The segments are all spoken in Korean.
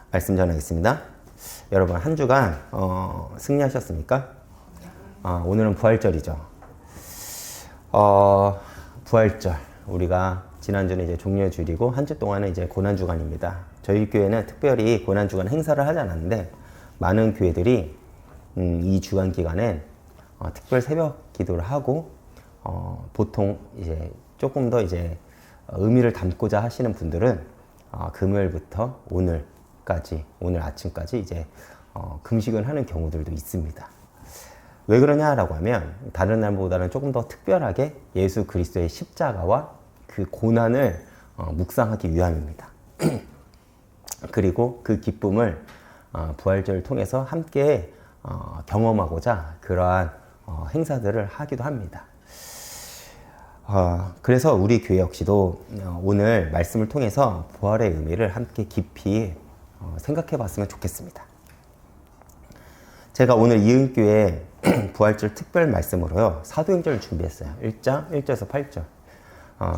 말씀 전하겠습니다. 여러분 한 주간 승리하셨습니까? 오늘은 부활절이죠. 부활절 우리가 지난주는 이제 종료의 주일이고 한 주 동안은 이제 고난주간입니다. 저희 교회는 특별히 고난주간 행사를 하지 않았는데 많은 교회들이 이 주간 기간엔 특별 새벽 기도를 하고 보통 이제 조금 더 이제 의미를 담고자 하시는 분들은 금요일부터 오늘까지 오늘 아침까지 이제 금식을 하는 경우들도 있습니다. 왜 그러냐라고 하면 다른 날보다는 조금 더 특별하게 예수 그리스도의 십자가와 그 고난을 묵상하기 위함입니다. 그리고 그 기쁨을 부활절을 통해서 함께 경험하고자 그러한 행사들을 하기도 합니다. 그래서 우리 교회 역시도 오늘 말씀을 통해서 부활의 의미를 함께 깊이 생각해 봤으면 좋겠습니다. 제가 오늘 이은교회 부활절 특별 말씀으로요, 사도행전을 준비했어요. 1장 1절에서 8절.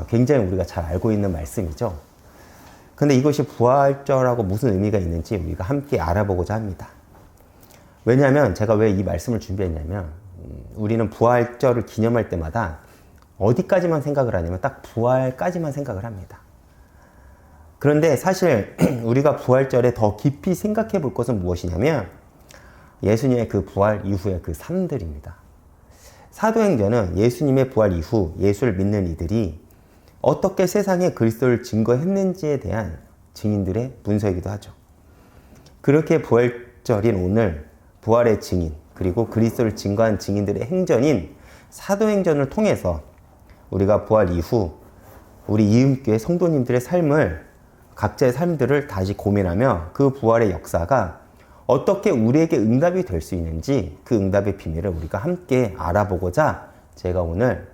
굉장히 우리가 잘 알고 있는 말씀이죠. 근데 이것이 부활절하고 무슨 의미가 있는지 우리가 함께 알아보고자 합니다. 왜냐하면 제가 왜 이 말씀을 준비했냐면 우리는 부활절을 기념할 때마다 어디까지만 생각을 하냐면 딱 부활까지만 생각을 합니다. 그런데 사실 우리가 부활절에 더 깊이 생각해 볼 것은 무엇이냐면 예수님의 그 부활 이후의 그 삶들입니다. 사도행전은 예수님의 부활 이후 예수를 믿는 이들이 어떻게 세상에 그리스도를 증거했는지에 대한 증인들의 문서이기도 하죠. 그렇게 부활절인 오늘 부활의 증인 그리고 그리스도를 증거한 증인들의 행전인 사도행전을 통해서 우리가 부활 이후 우리 이음교회 성도님들의 삶을 각자의 삶들을 다시 고민하며 그 부활의 역사가 어떻게 우리에게 응답이 될 수 있는지 그 응답의 비밀을 우리가 함께 알아보고자 제가 오늘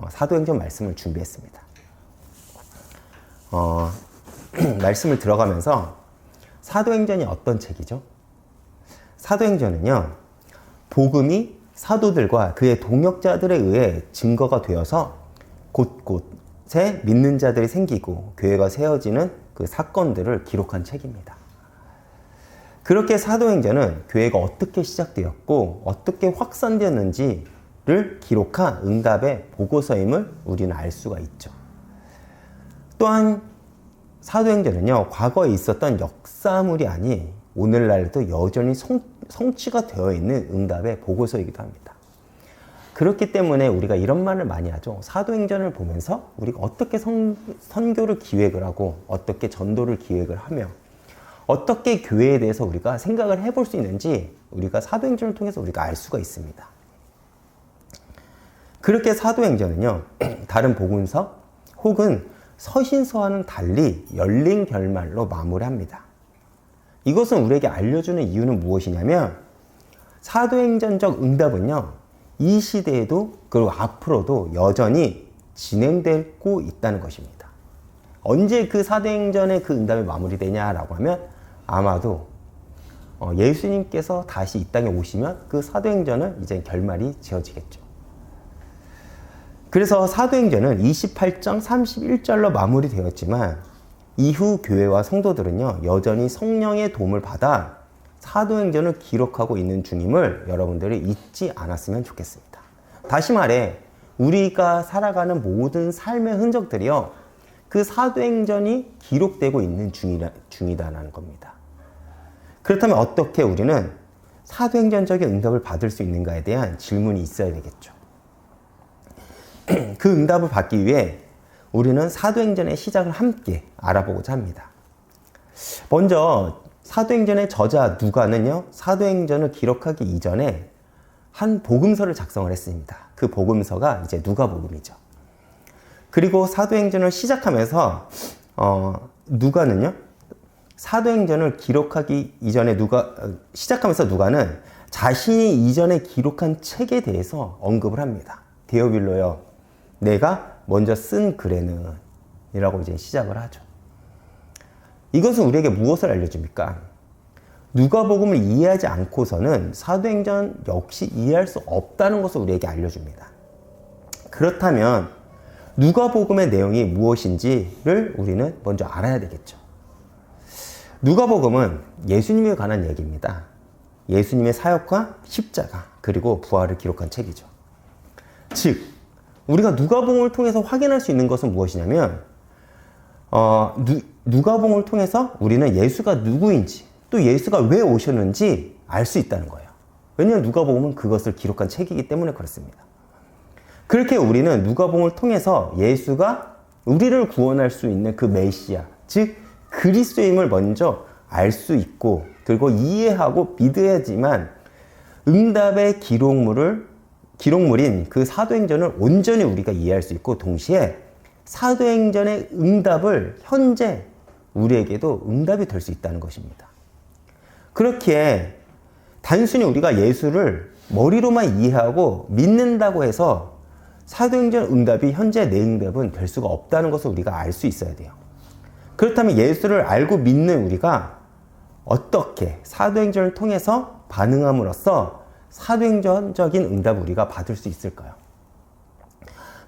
사도행전 말씀을 준비했습니다. 말씀을 들어가면서 사도행전이 어떤 책이죠? 사도행전은요, 복음이 사도들과 그의 동역자들에 의해 증거가 되어서 곳곳에 믿는 자들이 생기고 교회가 세워지는 그 사건들을 기록한 책입니다. 그렇게 사도행전은 교회가 어떻게 시작되었고 어떻게 확산되었는지를 기록한 응답의 보고서임을 우리는 알 수가 있죠. 또한 사도행전은요, 과거에 있었던 역사물이 아닌 오늘날도 여전히 성취가 되어 있는 응답의 보고서이기도 합니다. 그렇기 때문에 우리가 이런 말을 많이 하죠. 사도행전을 보면서 우리가 어떻게 선교를 기획을 하고 어떻게 전도를 기획을 하며 어떻게 교회에 대해서 우리가 생각을 해볼 수 있는지 우리가 사도행전을 통해서 우리가 알 수가 있습니다. 그렇게 사도행전은요, 다른 복음서 혹은 서신서와는 달리 열린 결말로 마무리합니다. 이것은 우리에게 알려주는 이유는 무엇이냐면 사도행전적 응답은요, 이 시대에도 그리고 앞으로도 여전히 진행되고 있다는 것입니다. 언제 그 사도행전의 그 응답이 마무리되냐라고 하면 아마도 예수님께서 다시 이 땅에 오시면 그 사도행전은 이제 결말이 지어지겠죠. 그래서 사도행전은 28장 31절로 마무리되었지만 이후 교회와 성도들은요, 여전히 성령의 도움을 받아 사도행전을 기록하고 있는 중임을 여러분들이 잊지 않았으면 좋겠습니다. 다시 말해 우리가 살아가는 모든 삶의 흔적들이요, 그 사도행전이 기록되고 있는 중이다라는 겁니다. 그렇다면 어떻게 우리는 사도행전적인 응답을 받을 수 있는가에 대한 질문이 있어야 되겠죠. 그 응답을 받기 위해 우리는 사도행전의 시작을 함께 알아보고자 합니다. 먼저 사도행전의 저자 누가는요, 사도행전을 기록하기 이전에 한 복음서를 작성을 했습니다. 그 복음서가 이제 누가복음이죠. 그리고 사도행전을 시작하면서 누가는요, 사도행전을 기록하기 이전에 시작하면서 누가는 자신이 이전에 기록한 책에 대해서 언급을 합니다. 데오빌로여, 내가 먼저 쓴 글에는 이라고 이제 시작을 하죠. 이것은 우리에게 무엇을 알려줍니까? 누가복음을 이해하지 않고서는 사도행전 역시 이해할 수 없다는 것을 우리에게 알려줍니다. 그렇다면 누가복음의 내용이 무엇인지를 우리는 먼저 알아야 되겠죠. 누가복음은 예수님에 관한 얘기입니다. 예수님의 사역과 십자가 그리고 부활을 기록한 책이죠. 즉 우리가 누가복음을 통해서 확인할 수 있는 것은 무엇이냐면 누가복음을 통해서 우리는 예수가 누구인지 또 예수가 왜 오셨는지 알 수 있다는 거예요. 왜냐하면 누가복음은 그것을 기록한 책이기 때문에 그렇습니다. 그렇게 우리는 누가복음을 통해서 예수가 우리를 구원할 수 있는 그 메시아, 즉 그리스도임을 먼저 알 수 있고 그리고 이해하고 믿어야지만 응답의 기록물인 그 사도행전을 온전히 우리가 이해할 수 있고 동시에 사도행전의 응답을 현재 우리에게도 응답이 될 수 있다는 것입니다. 그렇기에 단순히 우리가 예수를 머리로만 이해하고 믿는다고 해서 사도행전 응답이 현재 내 응답은 될 수가 없다는 것을 우리가 알 수 있어야 돼요. 그렇다면 예수를 알고 믿는 우리가 어떻게 사도행전을 통해서 반응함으로써 사도행전적인 응답을 우리가 받을 수 있을까요?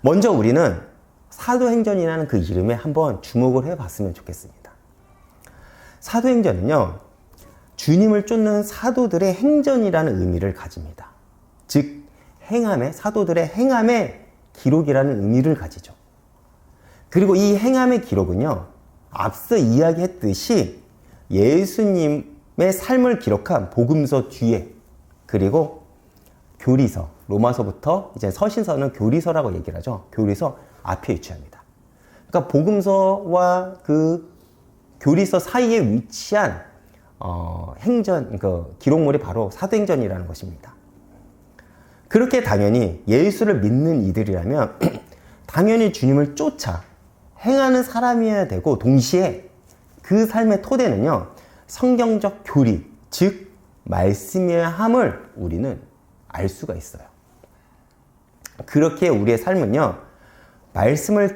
먼저 우리는 사도행전이라는 그 이름에 한번 주목을 해봤으면 좋겠습니다. 사도행전은요, 주님을 쫓는 사도들의 행전이라는 의미를 가집니다. 즉, 사도들의 행함의 기록이라는 의미를 가지죠. 그리고 이 행함의 기록은요, 앞서 이야기했듯이 예수님의 삶을 기록한 복음서 뒤에 그리고 교리서, 로마서부터 이제 서신서는 교리서라고 얘기를 하죠. 교리서 앞에 위치합니다. 그러니까 복음서와 그 교리서 사이에 위치한 그 기록물이 바로 사도행전이라는 것입니다. 그렇게 당연히 예수를 믿는 이들이라면 당연히 주님을 쫓아 행하는 사람이어야 되고 동시에 그 삶의 토대는요, 성경적 교리, 즉 말씀이어야 함을 우리는 알 수가 있어요. 그렇게 우리의 삶은요, 말씀을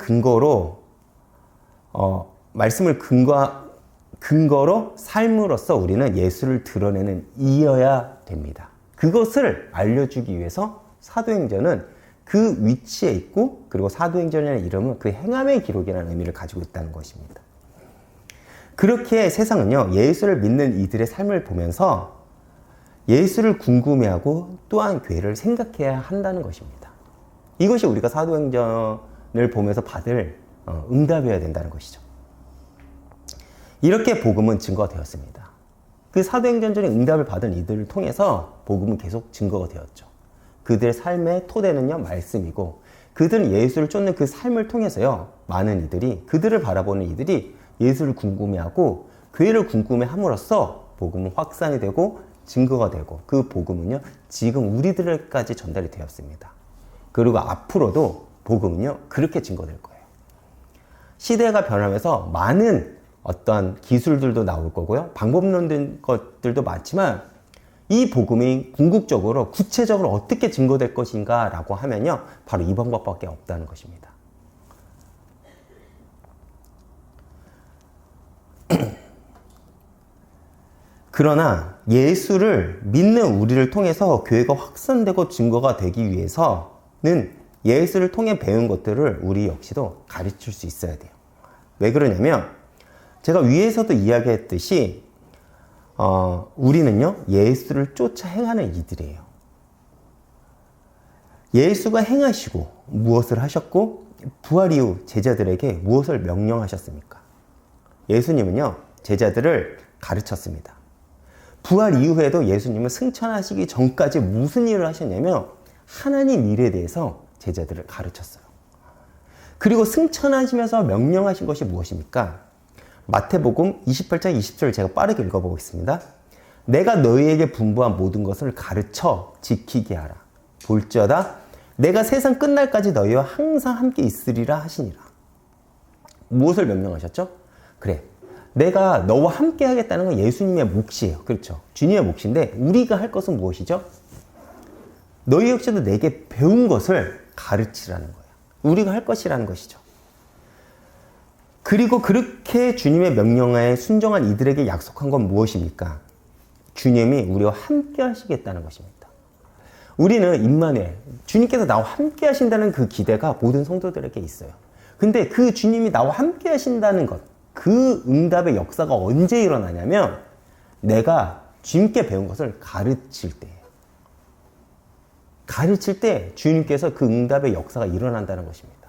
근거로 삶으로써 우리는 예수를 드러내는 이어야 됩니다. 그것을 알려주기 위해서 사도행전은 그 위치에 있고 그리고 사도행전이라는 이름은 그 행함의 기록이라는 의미를 가지고 있다는 것입니다. 그렇게 세상은요, 예수를 믿는 이들의 삶을 보면서 예수를 궁금해하고 또한 교회를 생각해야 한다는 것입니다. 이것이 우리가 사도행전을 보면서 받을 응답이어야 된다는 것이죠. 이렇게 복음은 증거가 되었습니다. 그 사도행전전의 응답을 받은 이들을 통해서 복음은 계속 증거가 되었죠. 그들의 삶의 토대는요, 말씀이고 그들은 예수를 쫓는 그 삶을 통해서요, 많은 이들이, 그들을 바라보는 이들이 예수를 궁금해하고 교회를 궁금해함으로써 복음은 확산이 되고 증거가 되고 그 복음은요, 지금 우리들까지 전달이 되었습니다. 그리고 앞으로도 복음은요, 그렇게 증거될 거예요. 시대가 변하면서 많은 어떤 기술들도 나올 거고요, 방법론된 것들도 많지만 이 복음이 궁극적으로 구체적으로 어떻게 증거될 것인가 라고 하면요, 바로 이 방법밖에 없다는 것입니다. 그러나 예수를 믿는 우리를 통해서 교회가 확산되고 증거가 되기 위해서는 예수를 통해 배운 것들을 우리 역시도 가르칠 수 있어야 돼요. 왜 그러냐면 제가 위에서도 이야기했듯이 우리는요, 예수를 쫓아 행하는 이들이에요. 예수가 행하시고 무엇을 하셨고 부활 이후 제자들에게 무엇을 명령하셨습니까? 예수님은요, 제자들을 가르쳤습니다. 부활 이후에도 예수님은 승천하시기 전까지 무슨 일을 하셨냐면 하나님 일에 대해서 제자들을 가르쳤어요. 그리고 승천하시면서 명령하신 것이 무엇입니까? 마태복음 28장 20절 제가 빠르게 읽어보겠습니다. 내가 너희에게 분부한 모든 것을 가르쳐 지키게 하라. 볼지어다 내가 세상 끝날까지 너희와 항상 함께 있으리라 하시니라. 무엇을 명령하셨죠? 그래, 내가 너와 함께 하겠다는 건 예수님의 몫이에요. 그렇죠? 주님의 몫인데 우리가 할 것은 무엇이죠? 너희 역시도 내게 배운 것을 가르치라는 거예요. 우리가 할 것이라는 것이죠. 그리고 그렇게 주님의 명령에 순종한 이들에게 약속한 건 무엇입니까? 주님이 우리와 함께 하시겠다는 것입니다. 우리는 임마누엘, 주님께서 나와 함께 하신다는 그 기대가 모든 성도들에게 있어요. 근데 그 주님이 나와 함께 하신다는 것, 그 응답의 역사가 언제 일어나냐면 내가 주님께 배운 것을 가르칠 때예요. 가르칠 때 주님께서 그 응답의 역사가 일어난다는 것입니다.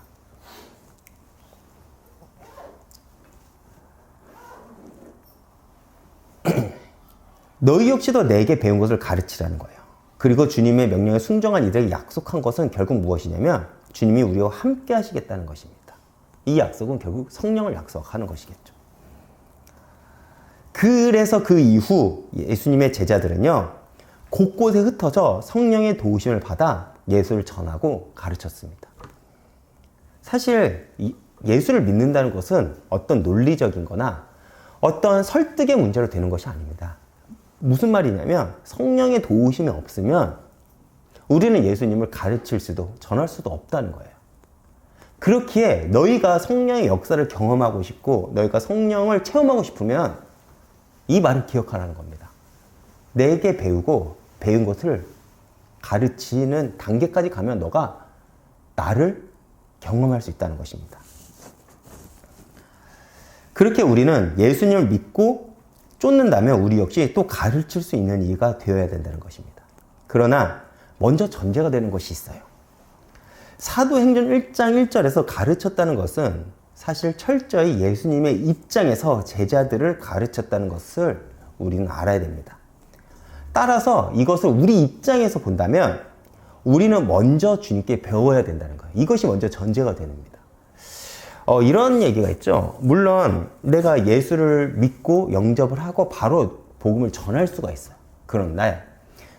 너희 역시도 내게 배운 것을 가르치라는 거예요. 그리고 주님의 명령에 순종한 이들에게 약속한 것은 결국 무엇이냐면 주님이 우리와 함께 하시겠다는 것입니다. 이 약속은 결국 성령을 약속하는 것이겠죠. 그래서 그 이후 예수님의 제자들은요, 곳곳에 흩어져 성령의 도우심을 받아 예수를 전하고 가르쳤습니다. 사실 예수를 믿는다는 것은 어떤 논리적인 거나 어떤 설득의 문제로 되는 것이 아닙니다. 무슨 말이냐면 성령의 도우심이 없으면 우리는 예수님을 가르칠 수도 전할 수도 없다는 거예요. 그렇기에 너희가 성령의 역사를 경험하고 싶고 너희가 성령을 체험하고 싶으면 이 말을 기억하라는 겁니다. 내게 배우고 배운 것을 가르치는 단계까지 가면 너가 나를 경험할 수 있다는 것입니다. 그렇게 우리는 예수님을 믿고 쫓는다면 우리 역시 또 가르칠 수 있는 이가 되어야 된다는 것입니다. 그러나 먼저 전제가 되는 것이 있어요. 사도행전 1장 1절에서 가르쳤다는 것은 사실 철저히 예수님의 입장에서 제자들을 가르쳤다는 것을 우리는 알아야 됩니다. 따라서 이것을 우리 입장에서 본다면 우리는 먼저 주님께 배워야 된다는 거예요. 이것이 먼저 전제가 됩니다. 이런 얘기가 있죠. 물론 내가 예수를 믿고 영접을 하고 바로 복음을 전할 수가 있어요. 그런데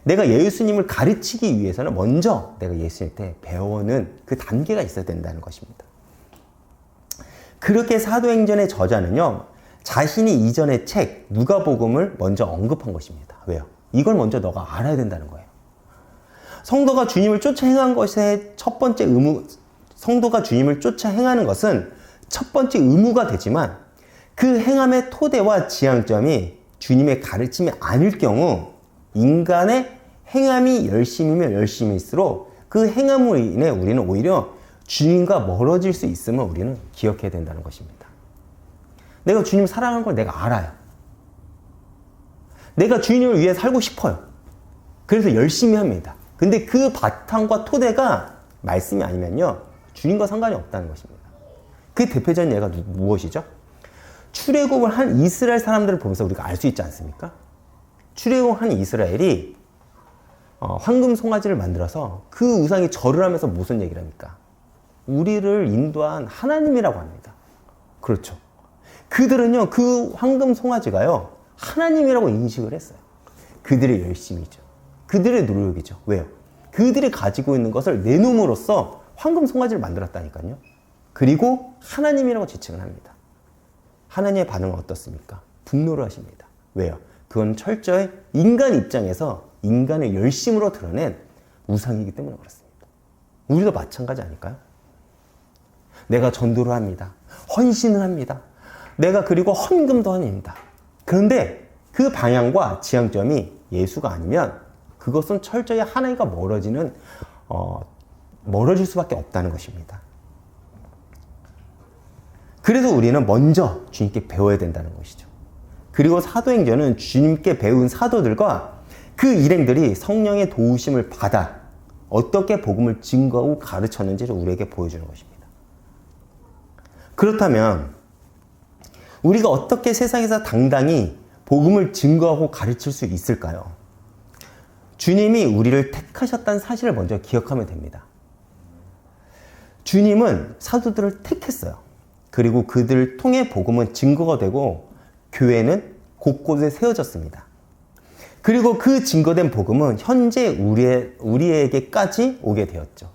내가 예수님을 가르치기 위해서는 먼저 내가 예수님한테 배우는 그 단계가 있어야 된다는 것입니다. 그렇게 사도행전의 저자는요, 자신이 이전의 책 누가복음을 먼저 언급한 것입니다. 왜요? 이걸 먼저 너가 알아야 된다는 거예요. 성도가 주님을 쫓아 행한 것의 첫 번째 의무, 성도가 주님을 쫓아 행하는 것은 첫 번째 의무가 되지만 그 행함의 토대와 지향점이 주님의 가르침이 아닐 경우 인간의 행함이 열심이면 열심일수록 그 행함으로 인해 우리는 오히려 주님과 멀어질 수 있음을 우리는 기억해야 된다는 것입니다. 내가 주님을 사랑하는 걸 내가 알아요. 내가 주님을 위해 살고 싶어요. 그래서 열심히 합니다. 근데 그 바탕과 토대가 말씀이 아니면요, 주님과 상관이 없다는 것입니다. 그 대표적인 예가 무엇이죠? 출애굽을 한 이스라엘 사람들을 보면서 우리가 알 수 있지 않습니까? 출애굽한 이스라엘이 황금 송아지를 만들어서 그 우상이 절을 하면서 무슨 얘기를 합니까? 우리를 인도한 하나님이라고 합니다. 그렇죠. 그들은요, 그 황금 송아지가요, 하나님이라고 인식을 했어요. 그들의 열심이죠. 그들의 노력이죠. 왜요? 그들이 가지고 있는 것을 내놓음으로써 황금 송아지를 만들었다니까요. 그리고 하나님이라고 지칭을 합니다. 하나님의 반응은 어떻습니까? 분노를 하십니다. 왜요? 그건 철저히 인간 입장에서 인간의 열심으로 드러낸 우상이기 때문에 그렇습니다. 우리도 마찬가지 아닐까요? 내가 전도를 합니다. 헌신을 합니다. 내가 그리고 헌금도 합니다. 그런데 그 방향과 지향점이 예수가 아니면 그것은 철저히 하나님과 멀어질 수밖에 없다는 것입니다. 그래서 우리는 먼저 주님께 배워야 된다는 것이죠. 그리고 사도행전은 주님께 배운 사도들과 그 일행들이 성령의 도우심을 받아 어떻게 복음을 증거하고 가르쳤는지를 우리에게 보여주는 것입니다. 그렇다면 우리가 어떻게 세상에서 당당히 복음을 증거하고 가르칠 수 있을까요? 주님이 우리를 택하셨다는 사실을 먼저 기억하면 됩니다. 주님은 사도들을 택했어요. 그리고 그들을 통해 복음은 증거가 되고 교회는 곳곳에 세워졌습니다. 그리고 그 증거된 복음은 현재 우리에게까지 오게 되었죠.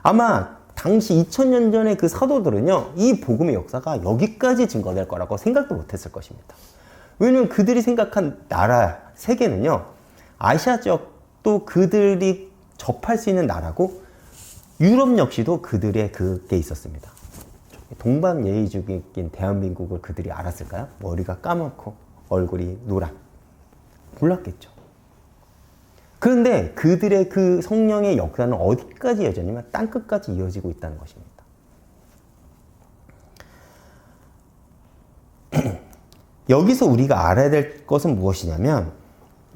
아마 당시 2000년 전의 그 사도들은요, 이 복음의 역사가 여기까지 증거될 거라고 생각도 못했을 것입니다. 왜냐하면 그들이 생각한 나라, 세계는요, 아시아 지역도 그들이 접할 수 있는 나라고 유럽 역시도 그들의 그게 있었습니다. 동방 예의주의인 대한민국을 그들이 알았을까요? 머리가 까맣고 얼굴이 노란. 몰랐겠죠. 그런데 그들의 그 성령의 역사는 어디까지 이어졌냐면 땅끝까지 이어지고 있다는 것입니다. 여기서 우리가 알아야 될 것은 무엇이냐면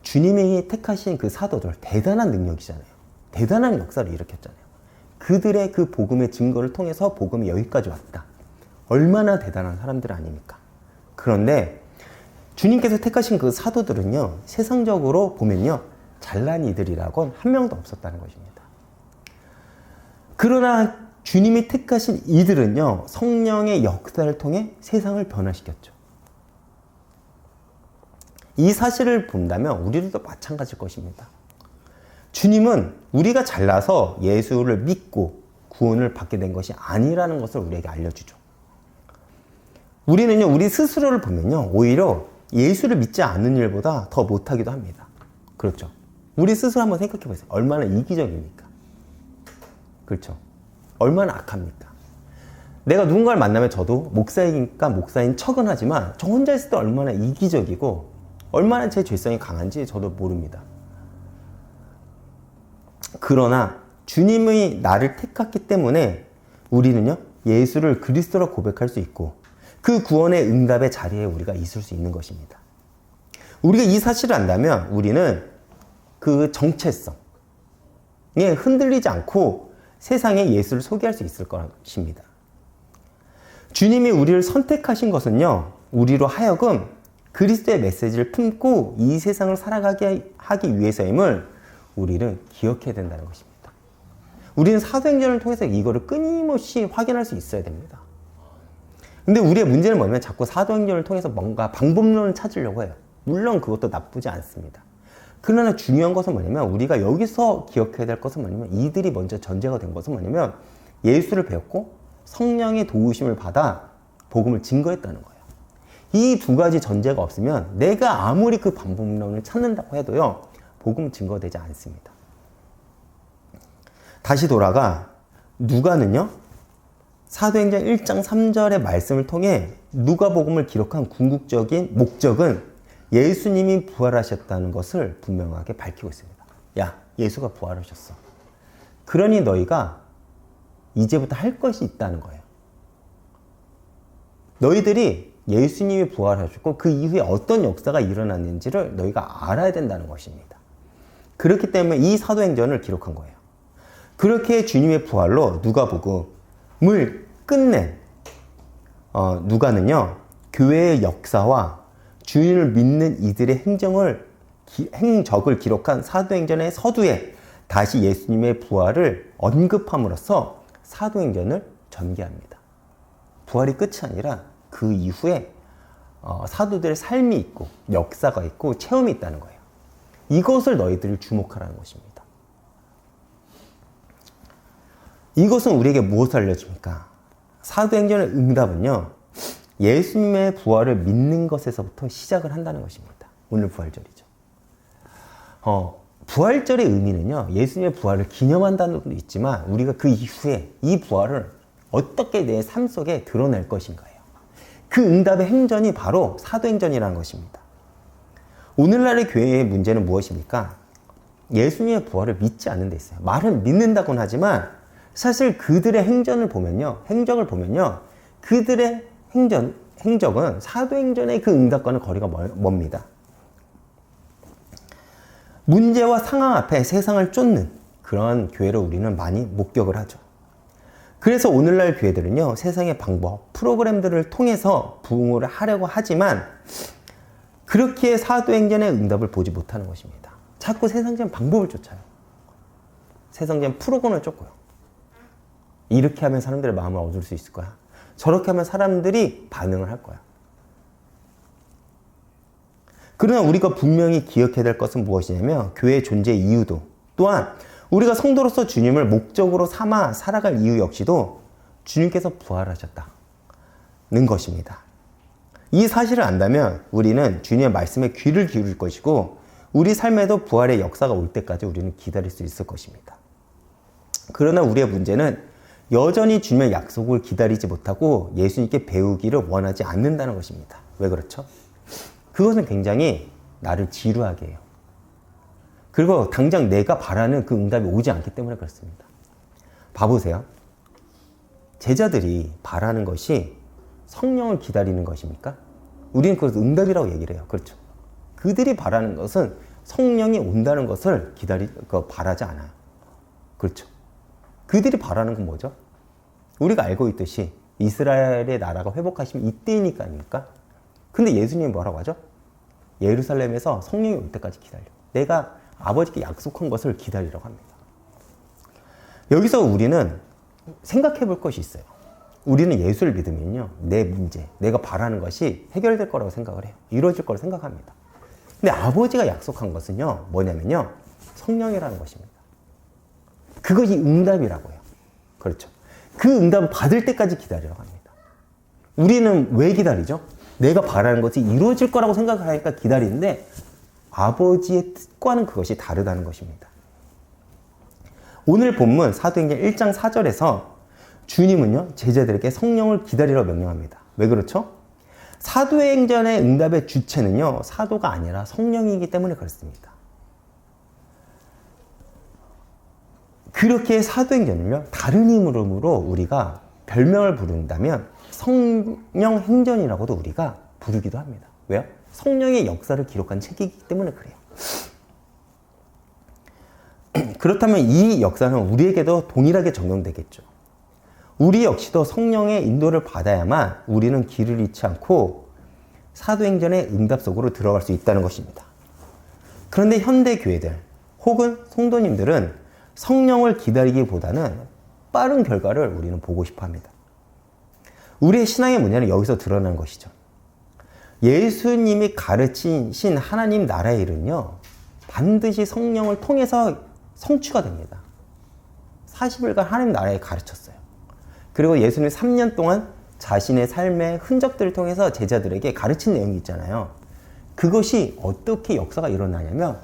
주님이 택하신 그 사도들 대단한 능력이잖아요. 대단한 역사를 일으켰잖아요. 그들의 그 복음의 증거를 통해서 복음이 여기까지 왔다. 얼마나 대단한 사람들 아닙니까? 그런데 주님께서 택하신 그 사도들은요, 세상적으로 보면요, 잘난 이들이라고는 한 명도 없었다는 것입니다. 그러나 주님이 택하신 이들은요, 성령의 역사를 통해 세상을 변화시켰죠. 이 사실을 본다면 우리들도 마찬가지일 것입니다. 주님은 우리가 잘나서 예수를 믿고 구원을 받게 된 것이 아니라는 것을 우리에게 알려주죠. 우리는요, 우리 스스로를 보면요, 오히려 예수를 믿지 않는 일보다 더 못하기도 합니다. 그렇죠. 우리 스스로 한번 생각해 보세요. 얼마나 이기적입니까? 그렇죠. 얼마나 악합니까? 내가 누군가를 만나면 저도 목사이니까 목사인 척은 하지만 저 혼자 있을 때 얼마나 이기적이고 얼마나 제 죄성이 강한지 저도 모릅니다. 그러나 주님이 나를 택했기 때문에 우리는요, 예수를 그리스도로 고백할 수 있고 그 구원의 응답의 자리에 우리가 있을 수 있는 것입니다. 우리가 이 사실을 안다면 우리는 그 정체성에 흔들리지 않고 세상에 예수를 소개할 수 있을 것입니다. 주님이 우리를 선택하신 것은요, 우리로 하여금 그리스도의 메시지를 품고 이 세상을 살아가게 하기 위해서임을 우리는 기억해야 된다는 것입니다. 우리는 사도행전을 통해서 이거를 끊임없이 확인할 수 있어야 됩니다. 근데 우리의 문제는 뭐냐면 자꾸 사도행전을 통해서 뭔가 방법론을 찾으려고 해요. 물론 그것도 나쁘지 않습니다. 그러나 중요한 것은 뭐냐면 우리가 여기서 기억해야 될 것은 뭐냐면 이들이 먼저 전제가 된 것은 뭐냐면 예수를 배웠고 성령의 도우심을 받아 복음을 증거했다는 거예요. 이 두 가지 전제가 없으면 내가 아무리 그 방법론을 찾는다고 해도요, 복음은 증거되지 않습니다. 다시 돌아가 누가는요, 사도행전 1장 3절의 말씀을 통해 누가복음을 기록한 궁극적인 목적은 예수님이 부활하셨다는 것을 분명하게 밝히고 있습니다. 야, 예수가 부활하셨어. 그러니 너희가 이제부터 할 것이 있다는 거예요. 너희들이 예수님이 부활하셨고 그 이후에 어떤 역사가 일어났는지를 너희가 알아야 된다는 것입니다. 그렇기 때문에 이 사도행전을 기록한 거예요. 그렇게 주님의 부활로 누가복음을 끝낸 누가는요, 교회의 역사와 주님을 믿는 이들의 행적을 기록한 사도행전의 서두에 다시 예수님의 부활을 언급함으로써 사도행전을 전개합니다. 부활이 끝이 아니라 그 이후에 사도들의 삶이 있고 역사가 있고 체험이 있다는 거예요. 이것을 너희들이 주목하라는 것입니다. 이것은 우리에게 무엇을 알려줍니까? 사도행전의 응답은요, 예수님의 부활을 믿는 것에서부터 시작을 한다는 것입니다. 오늘 부활절이죠. 부활절의 의미는요, 예수님의 부활을 기념한다는 것도 있지만 우리가 그 이후에 이 부활을 어떻게 내 삶 속에 드러낼 것인가요? 그 응답의 행전이 바로 사도행전이라는 것입니다. 오늘날의 교회의 문제는 무엇입니까? 예수님의 부활을 믿지 않는 데 있어요. 말은 믿는다고는 하지만 사실 그들의 행적을 보면요, 그들의 행적은 사도행전의 그 응답과는 거리가 멉니다. 문제와 상황 앞에 세상을 쫓는 그런 교회를 우리는 많이 목격을 하죠. 그래서 오늘날 교회들은요, 세상의 방법, 프로그램들을 통해서 부흥을 하려고 하지만 그렇게 사도행전의 응답을 보지 못하는 것입니다. 자꾸 세상적인 방법을 쫓아요. 세상적인 프로그램을 쫓고요. 이렇게 하면 사람들의 마음을 얻을 수 있을 거야. 저렇게 하면 사람들이 반응을 할 거야. 그러나 우리가 분명히 기억해야 될 것은 무엇이냐면 교회의 존재 이유도, 또한 우리가 성도로서 주님을 목적으로 삼아 살아갈 이유 역시도 주님께서 부활하셨다는 것입니다. 이 사실을 안다면 우리는 주님의 말씀에 귀를 기울일 것이고 우리 삶에도 부활의 역사가 올 때까지 우리는 기다릴 수 있을 것입니다. 그러나 우리의 문제는 여전히 주님의 약속을 기다리지 못하고 예수님께 배우기를 원하지 않는다는 것입니다. 왜 그렇죠? 그것은 굉장히 나를 지루하게 해요. 그리고 당장 내가 바라는 그 응답이 오지 않기 때문에 그렇습니다. 봐보세요. 제자들이 바라는 것이 성령을 기다리는 것입니까? 우리는 그것을 응답이라고 얘기를 해요. 그렇죠. 그들이 바라는 것은 성령이 온다는 것을 바라지 않아요. 그렇죠. 그들이 바라는 건 뭐죠? 우리가 알고 있듯이 이스라엘의 나라가 회복하시면 이때이니까 아닙니까? 근데 예수님이 뭐라고 하죠? 예루살렘에서 성령이 올 때까지 기다려. 내가 아버지께 약속한 것을 기다리라고 합니다. 여기서 우리는 생각해 볼 것이 있어요. 우리는 예수를 믿으면요, 내 문제, 내가 바라는 것이 해결될 거라고 생각을 해요. 이루어질 거라고 생각합니다. 근데 아버지가 약속한 것은요, 뭐냐면요, 성령이라는 것입니다. 그것이 응답이라고 해요. 그렇죠. 그 응답을 받을 때까지 기다리라고 합니다. 우리는 왜 기다리죠? 내가 바라는 것이 이루어질 거라고 생각하니까 기다리는데 아버지의 뜻과는 그것이 다르다는 것입니다. 오늘 본문 사도행전 1장 4절에서 주님은요, 제자들에게 성령을 기다리라고 명령합니다. 왜 그렇죠? 사도행전의 응답의 주체는요, 사도가 아니라 성령이기 때문에 그렇습니다. 그렇게 사도행전을요, 다른 이름으로 우리가 별명을 부른다면 성령 행전이라고도 우리가 부르기도 합니다. 왜요? 성령의 역사를 기록한 책이기 때문에 그래요. 그렇다면 이 역사는 우리에게도 동일하게 적용되겠죠. 우리 역시도 성령의 인도를 받아야만 우리는 길을 잃지 않고 사도행전의 응답 속으로 들어갈 수 있다는 것입니다. 그런데 현대 교회들 혹은 성도님들은 성령을 기다리기보다는 빠른 결과를 우리는 보고 싶어 합니다. 우리의 신앙의 문제는 여기서 드러나는 것이죠. 예수님이 가르치신 하나님 나라의 일은요, 반드시 성령을 통해서 성취가 됩니다. 40일간 하나님 나라에 가르쳤어요. 그리고 예수님이 3년 동안 자신의 삶의 흔적들을 통해서 제자들에게 가르친 내용이 있잖아요. 그것이 어떻게 역사가 일어나냐면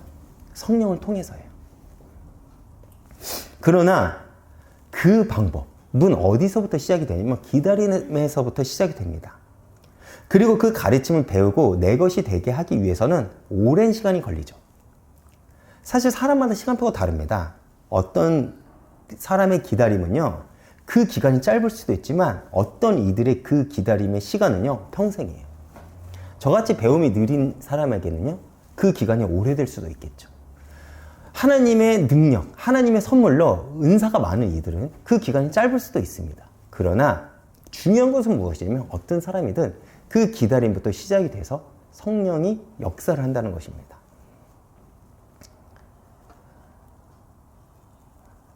성령을 통해서예요. 그러나 그 방법은 어디서부터 시작이 되냐면 기다림에서부터 시작이 됩니다. 그리고 그 가르침을 배우고 내 것이 되게 하기 위해서는 오랜 시간이 걸리죠. 사실 사람마다 시간표가 다릅니다. 어떤 사람의 기다림은요, 그 기간이 짧을 수도 있지만 어떤 이들의 그 기다림의 시간은요, 평생이에요. 저같이 배움이 느린 사람에게는요, 그 기간이 오래될 수도 있겠죠. 하나님의 능력, 하나님의 선물로 은사가 많은 이들은 그 기간이 짧을 수도 있습니다. 그러나 중요한 것은 무엇이냐면 어떤 사람이든 그 기다림부터 시작이 돼서 성령이 역사를 한다는 것입니다.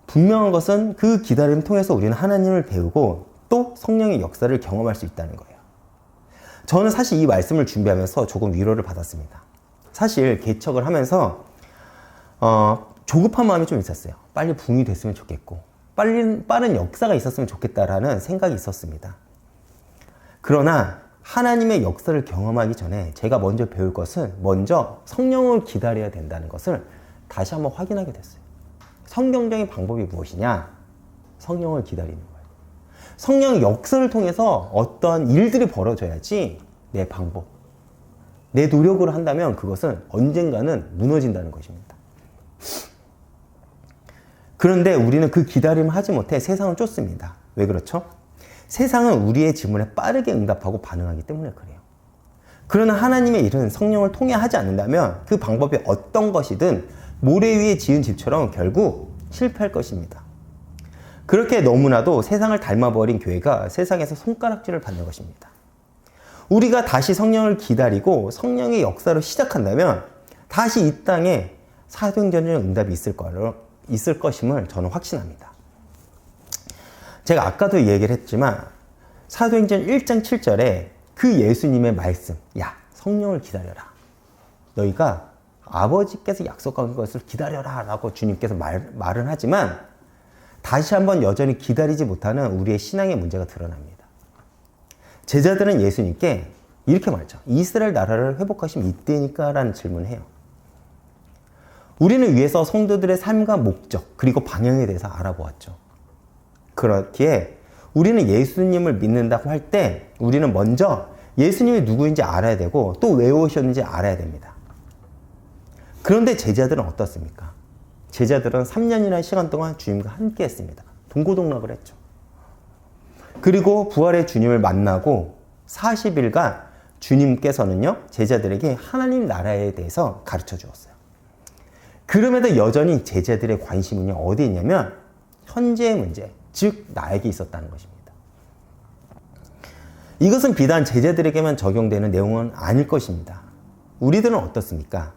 분명한 것은 그 기다림을 통해서 우리는 하나님을 배우고 또 성령의 역사를 경험할 수 있다는 거예요. 저는 사실 이 말씀을 준비하면서 조금 위로를 받았습니다. 사실 개척을 하면서 조급한 마음이 좀 있었어요. 빨리 붕이 됐으면 좋겠고 빠른 역사가 있었으면 좋겠다라는 생각이 있었습니다. 그러나 하나님의 역사를 경험하기 전에 제가 먼저 배울 것은 먼저 성령을 기다려야 된다는 것을 다시 한번 확인하게 됐어요. 성경적인 방법이 무엇이냐? 성령을 기다리는 거예요. 성령의 역사를 통해서 어떤 일들이 벌어져야지 내 방법, 내 노력으로 한다면 그것은 언젠가는 무너진다는 것입니다. 그런데 우리는 그 기다림을 하지 못해 세상을 쫓습니다. 왜 그렇죠? 세상은 우리의 질문에 빠르게 응답하고 반응하기 때문에 그래요. 그러나 하나님의 일은 성령을 통해 하지 않는다면 그 방법이 어떤 것이든 모래 위에 지은 집처럼 결국 실패할 것입니다. 그렇게 너무나도 세상을 닮아버린 교회가 세상에서 손가락질을 받는 것입니다. 우리가 다시 성령을 기다리고 성령의 역사를 시작한다면 다시 이 땅에 사도행전의 응답이 있을 것임을 저는 확신합니다. 제가 아까도 얘기를 했지만 사도행전 1장 7절에 그 예수님의 말씀, 야, 성령을 기다려라. 너희가 아버지께서 약속한 것을 기다려라 라고 주님께서 말은 하지만 다시 한번 여전히 기다리지 못하는 우리의 신앙의 문제가 드러납니다. 제자들은 예수님께 이렇게 말하죠. 이스라엘 나라를 회복하시면 이때니까 라는 질문을 해요. 우리는 위에서 성도들의 삶과 목적 그리고 방향에 대해서 알아보았죠. 그렇기에 우리는 예수님을 믿는다고 할 때 우리는 먼저 예수님이 누구인지 알아야 되고 또 왜 오셨는지 알아야 됩니다. 그런데 제자들은 어떻습니까? 제자들은 3년이나 시간 동안 주님과 함께 했습니다. 동고동락을 했죠. 그리고 부활의 주님을 만나고 40일간 주님께서는요, 제자들에게 하나님 나라에 대해서 가르쳐 주었어요. 그럼에도 여전히 제자들의 관심은요, 어디에 있냐면 현재의 문제, 즉 나에게 있었다는 것입니다. 이것은 비단 제자들에게만 적용되는 내용은 아닐 것입니다. 우리들은 어떻습니까?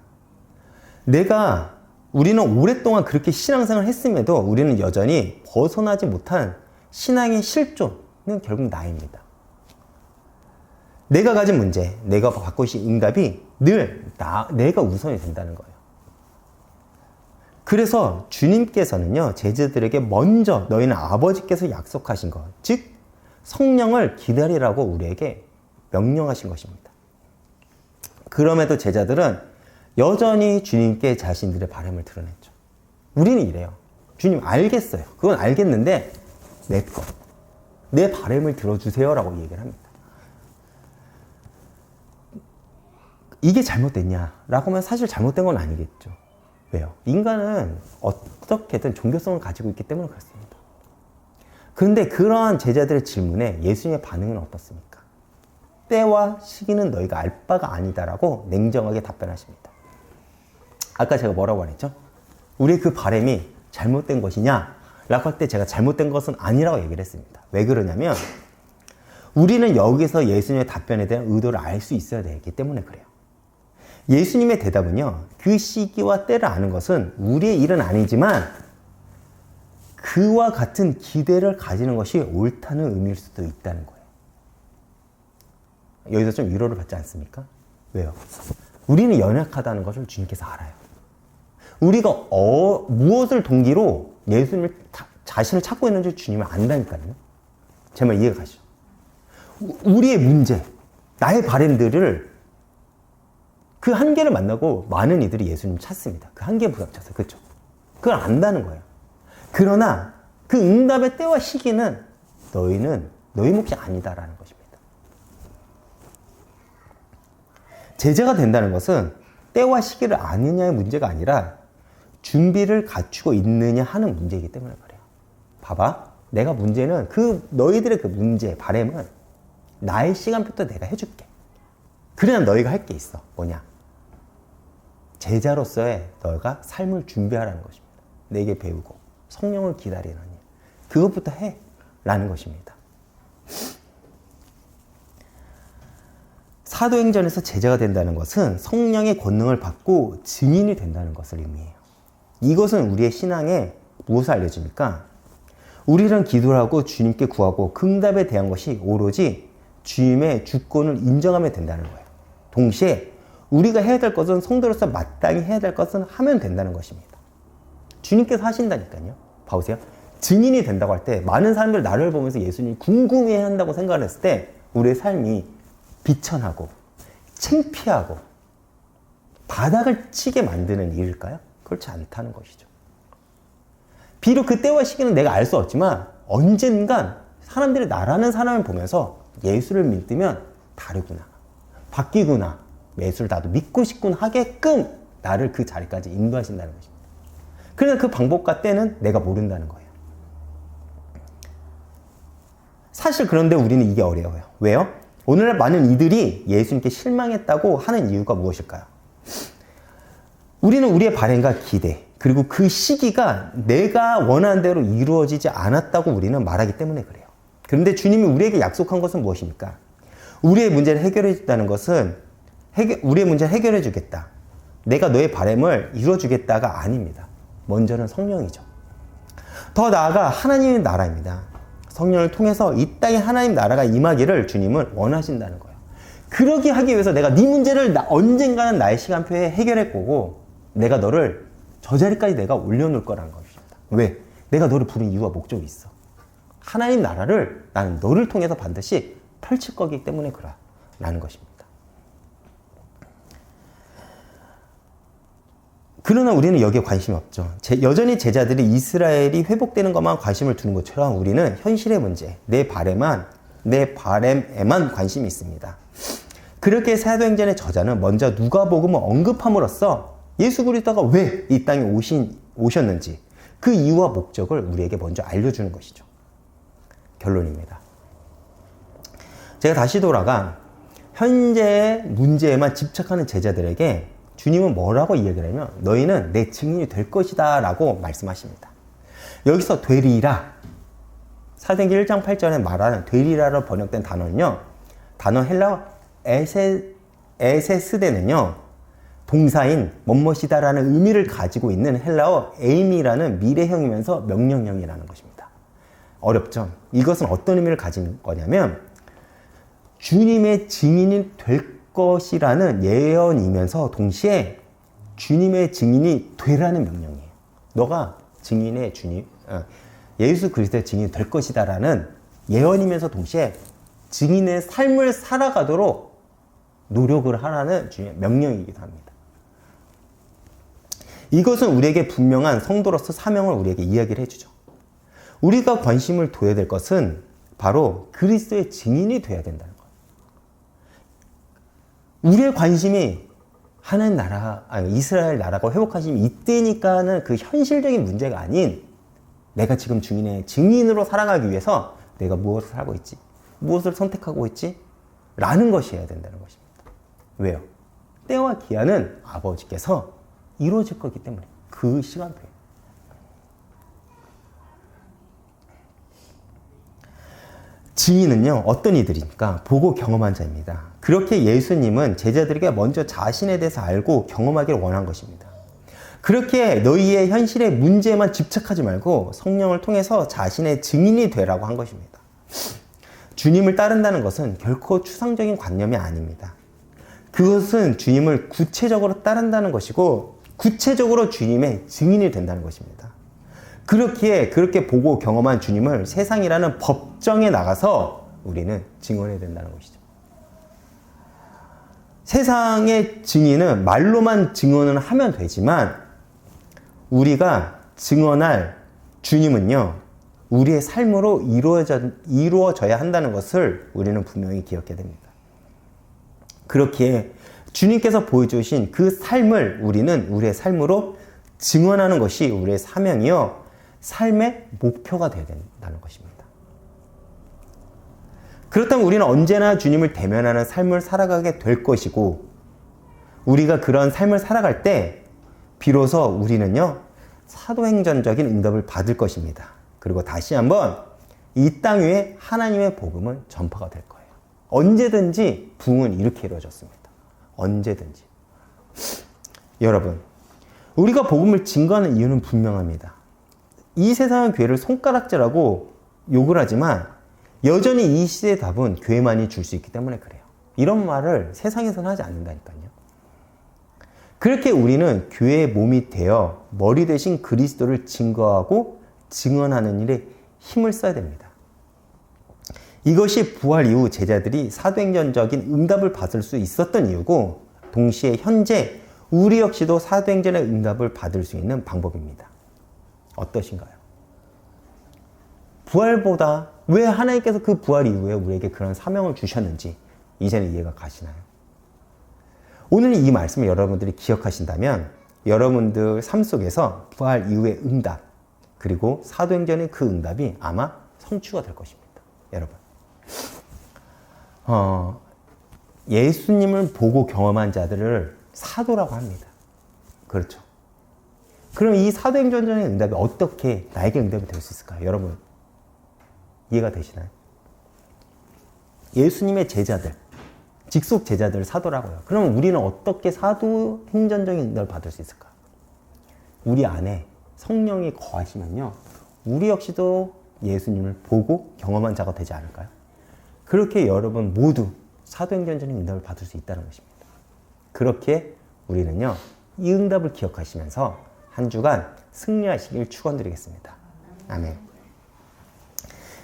우리는 오랫동안 그렇게 신앙생활을 했음에도 우리는 여전히 벗어나지 못한 신앙의 실존은 결국 나입니다. 내가 가진 문제, 내가 받고 싶은 응답이 늘 내가 우선이 된다는 거예요. 그래서 주님께서는요, 제자들에게 먼저 너희는 아버지께서 약속하신 것, 즉 성령을 기다리라고 우리에게 명령하신 것입니다. 그럼에도 제자들은 여전히 주님께 자신들의 바람을 드러냈죠. 우리는 이래요. 주님 알겠어요. 그건 알겠는데 내 바람을 들어주세요라고 얘기를 합니다. 이게 잘못됐냐라고 하면 사실 잘못된 건 아니겠죠. 왜요? 인간은 어떻게든 종교성을 가지고 있기 때문에 그렇습니다. 그런데 그러한 제자들의 질문에 예수님의 반응은 어떻습니까? 때와 시기는 너희가 알 바가 아니다라고 냉정하게 답변하십니다. 아까 제가 뭐라고 말했죠? 우리의 그 바람이 잘못된 것이냐? 라고 할 때 제가 잘못된 것은 아니라고 얘기를 했습니다. 왜 그러냐면 우리는 여기서 예수님의 답변에 대한 의도를 알 수 있어야 되기 때문에 그래요. 예수님의 대답은요, 그 시기와 때를 아는 것은 우리의 일은 아니지만 그와 같은 기대를 가지는 것이 옳다는 의미일 수도 있다는 거예요. 여기서 좀 위로를 받지 않습니까? 왜요? 우리는 연약하다는 것을 주님께서 알아요. 우리가 무엇을 동기로 예수님을 자신을 찾고 있는지 주님을 안다니까요. 제 말 이해가 가시죠? 우리의 문제, 나의 바램들을 그 한계를 만나고 많은 이들이 예수님을 찾습니다. 그 한계에 부닥쳐서. 그렇죠? 그걸 안다는 거예요. 그러나 그 응답의 때와 시기는 너희 몫이 아니다라는 것입니다. 제자가 된다는 것은 때와 시기를 아느냐의 문제가 아니라 준비를 갖추고 있느냐 하는 문제이기 때문에 그래요. 봐봐. 내가 문제는 너희들의 그 문제, 바램은 나의 시간표도 내가 해줄게. 그래야 너희가 할 게 있어. 뭐냐? 제자로서의 너희가 삶을 준비하라는 것입니다. 내게 배우고 성령을 기다리는 일. 그것부터 해. 라는 것입니다. 사도행전에서 제자가 된다는 것은 성령의 권능을 받고 증인이 된다는 것을 의미해요. 이것은 우리의 신앙에 무엇을 알려줍니까? 우리는 기도를 하고 주님께 구하고 그 응답에 대한 것이 오로지 주님의 주권을 인정하면 된다는 거예요. 동시에 우리가 해야 될 것은 성도로서 마땅히 해야 될 것은 하면 된다는 것입니다. 주님께서 하신다니까요. 봐보세요. 증인이 된다고 할 때 많은 사람들이 나를 보면서 예수님이 궁금해한다고 생각을 했을 때 우리의 삶이 비천하고 창피하고 바닥을 치게 만드는 일일까요? 그렇지 않다는 것이죠. 비록 그때와 시기는 내가 알 수 없지만 언젠간 사람들이 나라는 사람을 보면서 예수를 믿으면 다르구나, 바뀌구나, 예수를 나도 믿고 싶군 하게끔 나를 그 자리까지 인도하신다는 것입니다. 그러나 그 방법과 때는 내가 모른다는 거예요. 사실 그런데 우리는 이게 어려워요. 왜요? 오늘날 많은 이들이 예수님께 실망했다고 하는 이유가 무엇일까요? 우리는 우리의 바램과 기대, 그리고 그 시기가 내가 원하는 대로 이루어지지 않았다고 우리는 말하기 때문에 그래요. 그런데 주님이 우리에게 약속한 것은 무엇입니까? 우리의 문제를 해결해 주겠다는 것은 우리의 문제를 해결해 주겠다. 내가 너의 바램을 이루어 주겠다가 아닙니다. 먼저는 성령이죠. 더 나아가 하나님의 나라입니다. 성령을 통해서 이 땅에 하나님 나라가 임하기를 주님은 원하신다는 거예요. 그러기 하기 위해서 내가 네 문제를 언젠가는 나의 시간표에 해결할 거고 내가 너를 저 자리까지 내가 올려놓을 거라는 것입니다. 왜? 내가 너를 부른 이유와 목적이 있어. 하나님 나라를 나는 너를 통해서 반드시 펼칠 거기 때문에 그러라는 것입니다. 그러나 우리는 여기에 관심이 없죠. 여전히 제자들이 이스라엘이 회복되는 것만 관심을 두는 것처럼 우리는 현실의 문제, 내 바램에만 관심이 있습니다. 그렇게 사도행전의 저자는 먼저 누가복음을 언급함으로써 예수 그리스도가 왜 이 땅에 오셨는지 그 이유와 목적을 우리에게 먼저 알려주는 것이죠. 결론입니다. 제가 다시 돌아가 현재의 문제에만 집착하는 제자들에게 주님은 뭐라고 이야기를 하냐면 너희는 내 증인이 될 것이다 라고 말씀하십니다. 여기서 되리라, 사도행전 1장 8절에 말하는 되리라로 번역된 단어는요, 단어 헬라어 에세스데는요, 동사인 뭐뭇이다라는 의미를 가지고 있는 헬라어 에임이라는 미래형이면서 명령형이라는 것입니다. 어렵죠? 이것은 어떤 의미를 가진 거냐면 주님의 증인이 될 것이라는 예언이면서 동시에 주님의 증인이 되라는 명령이에요. 너가 증인의 주님, 예수 그리스도의 증인이 될 것이다라는 예언이면서 동시에 증인의 삶을 살아가도록 노력을 하라는 주님의 명령이기도 합니다. 이것은 우리에게 분명한 성도로서 사명을 우리에게 이야기를 해주죠. 우리가 관심을 둬야 될 것은 바로 그리스도의 증인이 돼야 된다는 거예요. 우리의 관심이 하나님 나라, 이스라엘 나라가 회복하심이 이때니까는 그 현실적인 문제가 아닌 내가 지금 증인으로 살아가기 위해서 내가 무엇을 하고 있지? 무엇을 선택하고 있지? 라는 것이어야 된다는 것입니다. 왜요? 때와 기한은 아버지께서 이루어질 거기 때문에 그 시간표에. 증인은요, 어떤 이들입니까? 보고 경험한 자입니다. 그렇게 예수님은 제자들에게 먼저 자신에 대해서 알고 경험하기를 원한 것입니다. 그렇게 너희의 현실의 문제에만 집착하지 말고 성령을 통해서 자신의 증인이 되라고 한 것입니다. 주님을 따른다는 것은 결코 추상적인 관념이 아닙니다. 그것은 주님을 구체적으로 따른다는 것이고 구체적으로 주님의 증인이 된다는 것입니다. 그렇게 보고 경험한 주님을 세상이라는 법정에 나가서 우리는 증언해야 된다는 것이죠. 세상의 증인은 말로만 증언을 하면 되지만 우리가 증언할 주님은요, 우리의 삶으로 이루어져야 한다는 것을 우리는 분명히 기억해야 됩니다. 그렇기에 주님께서 보여주신 그 삶을 우리는 우리의 삶으로 증언하는 것이 우리의 사명이요, 삶의 목표가 되어야 된다는 것입니다. 그렇다면 우리는 언제나 주님을 대면하는 삶을 살아가게 될 것이고, 우리가 그런 삶을 살아갈 때 비로소 우리는요, 사도행전적인 응답을 받을 것입니다. 그리고 다시 한번 이 땅 위에 하나님의 복음은 전파가 될 거예요. 언제든지 부흥은 이렇게 이루어졌습니다. 언제든지. 여러분, 우리가 복음을 증거하는 이유는 분명합니다. 이 세상은 교회를 손가락질하고 욕을 하지만 여전히 이 시대의 답은 교회만이 줄 수 있기 때문에 그래요. 이런 말을 세상에서는 하지 않는다니까요. 그렇게 우리는 교회의 몸이 되어 머리 대신 그리스도를 증거하고 증언하는 일에 힘을 써야 됩니다. 이것이 부활 이후 제자들이 사도행전적인 응답을 받을 수 있었던 이유고, 동시에 현재 우리 역시도 사도행전의 응답을 받을 수 있는 방법입니다. 어떠신가요? 부활보다 왜 하나님께서 그 부활 이후에 우리에게 그런 사명을 주셨는지 이제는 이해가 가시나요? 오늘 이 말씀을 여러분들이 기억하신다면 여러분들 삶 속에서 부활 이후의 응답, 그리고 사도행전의 그 응답이 아마 성취가 될 것입니다. 여러분, 예수님을 보고 경험한 자들을 사도라고 합니다. 그렇죠? 그럼 이 사도행전의 응답이 어떻게 나에게 응답이 될 수 있을까요? 여러분, 이해가 되시나요? 예수님의 제자들, 직속 제자들을 사도라고요. 그럼 우리는 어떻게 사도행전적인 응답을 받을 수 있을까? 우리 안에 성령이 거하시면요, 우리 역시도 예수님을 보고 경험한 자가 되지 않을까요? 그렇게 여러분 모두 사도행전적인 응답을 받을 수 있다는 것입니다. 그렇게 우리는요, 이 응답을 기억하시면서 한 주간 승리하시길 축원드리겠습니다. 아멘.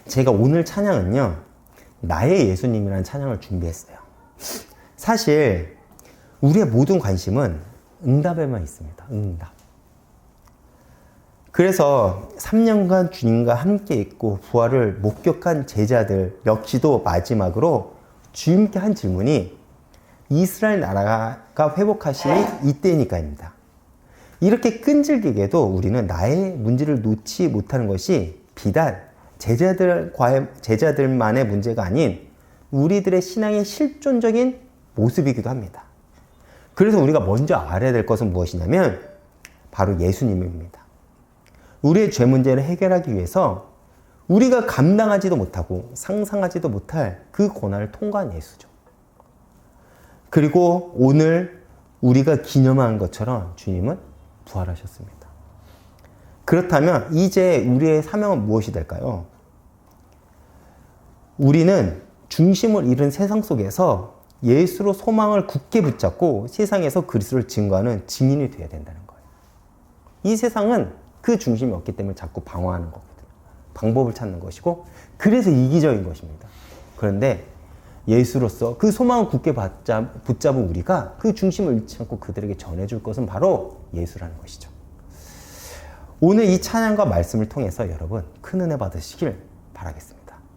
제가 오늘 찬양은요, 나의 예수님이라는 찬양을 준비했어요. 사실 우리의 모든 관심은 응답에만 있습니다. 응답. 그래서 3년간 주님과 함께 있고 부활을 목격한 제자들 역시도 마지막으로 주님께 한 질문이 이스라엘 나라가 회복하심이 이때니까입니다. 이렇게 끈질기게도 우리는 나의 문제를 놓지 못하는 것이 비단 제자들만의 문제가 아닌 우리들의 신앙의 실존적인 모습이기도 합니다. 그래서 우리가 먼저 알아야 될 것은 무엇이냐면 바로 예수님입니다. 우리의 죄 문제를 해결하기 위해서 우리가 감당하지도 못하고 상상하지도 못할 그 고난을 통과한 예수죠. 그리고 오늘 우리가 기념한 것처럼 주님은 부활하셨습니다. 그렇다면 이제 우리의 사명은 무엇이 될까요? 우리는 중심을 잃은 세상 속에서 예수로 소망을 굳게 붙잡고 세상에서 그리스도를 증거하는 증인이 되어야 된다는 거예요. 이 세상은 그 중심이 없기 때문에 자꾸 방황하는 거거든요. 방법을 찾는 것이고 그래서 이기적인 것입니다. 그런데 예수로서 그 소망을 굳게 붙잡은 우리가 그 중심을 잃지 않고 그들에게 전해줄 것은 바로 예수라는 것이죠. 오늘 이 찬양과 말씀을 통해서 여러분 큰 은혜 받으시길 바라겠습니다.